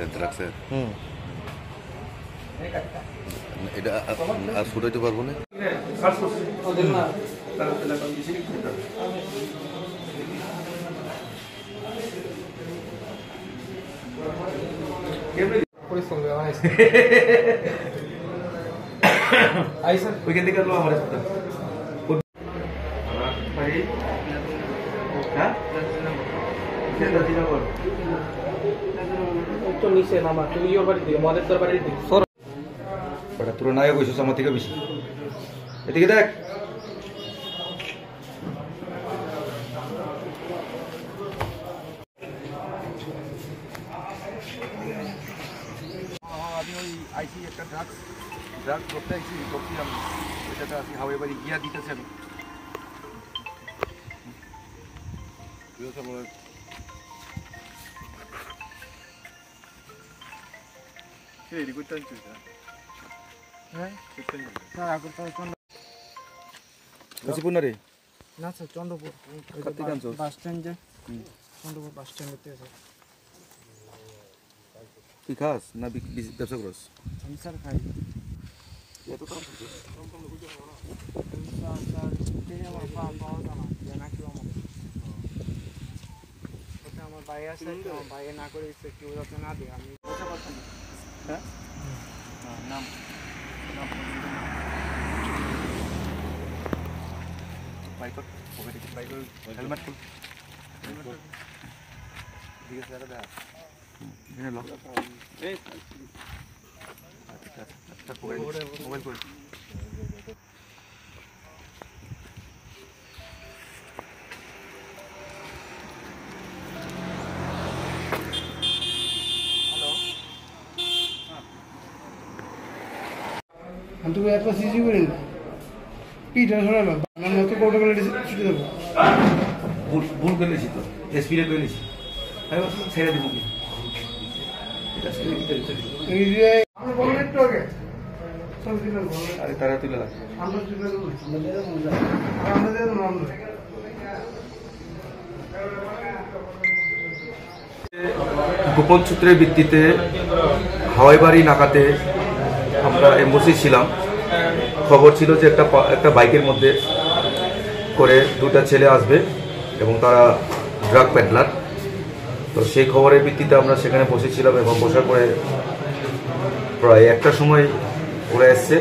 অ্যানথ্রাক্সের এটা আর ফুটাইতে পারবো না। ওইখান থেকে আমার নিচে নামা তুমি ওর বাড়ির দিকে মদের তোর বাড়ির দিকে তোর নায়ক হয়েছিস আমার থেকে বেশি। এদিকে দেখ আমি ওই আইসি একটা ড্রাগস করতে আইসি করছিলাম ওইটাতে আসি হাওয়াই বাড়ি গিয়া দিতেছি আমি। না স্যার চন্দ্রপুর বাস স্ট্যান্ড যে চন্দ্রপুর বাস স্ট্যান্ডে তুই খাস না ব্যবসা করস? আমি স্যার খাই আমার ভাই আছে আমার ভাইয়ে না করে কেউ যাতে না দিয়ে আমি হ্যাঁ নাম বাইক হেলমেট খুল ঠিক আছে দাদা মোবাইল করি আমি তো একটা সিজি করি না পিঠা সরালাম আমার মতো কোটা করে ছুটে দেবো ভুল করে নিয়েছি তো স্পিডে করে নিয়েছি আমি ভাবছিলাম ছেড়ে দেবো কি এই যে আমি বললাম একটু আগে আরে তারা তুলে লাগ গোপন সূত্রের ভিত্তিতে হাওয়াই বাড়ি নাকাতে আমরা এম্বাসি ছিলাম। খবর ছিল যে একটা বাইকের মধ্যে করে দুটা ছেলে আসবে এবং তারা ড্রাগ পেডলার। তো সেই খবরের ভিত্তিতে আমরা সেখানে বসেছিলাম এবং বসার পরে প্রায় একটা সময় ওরা এসছে,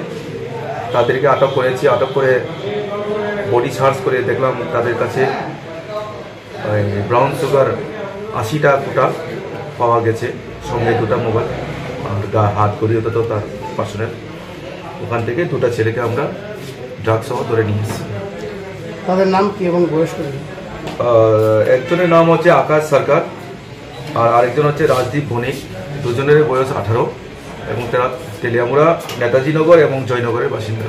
তাদেরকে আটক করেছি। আটক করে বডি সার্চ করে দেখলাম তাদের কাছে ব্রাউন সুগার 80টা কোটা পাওয়া গেছে, সঙ্গে দুটা মোবাইল আর হাত গড়িয়ে হতো তার পার্সোনাল। ওখান থেকে দুটা ছেলেকে আমরা ড্রাগ সহ ধরে নিয়ে এসেছি। তাদের নাম কি এবং বয়স কত? একজনের নাম হচ্ছে আকাশ সরকার আর আরেকজন হচ্ছে রাজদীপ বণিক। দুজনের বয়স 18 এবং তারা তেলিয়ামুড়া, নেতাজি নগর এবং জয়নগরের বাসিন্দা।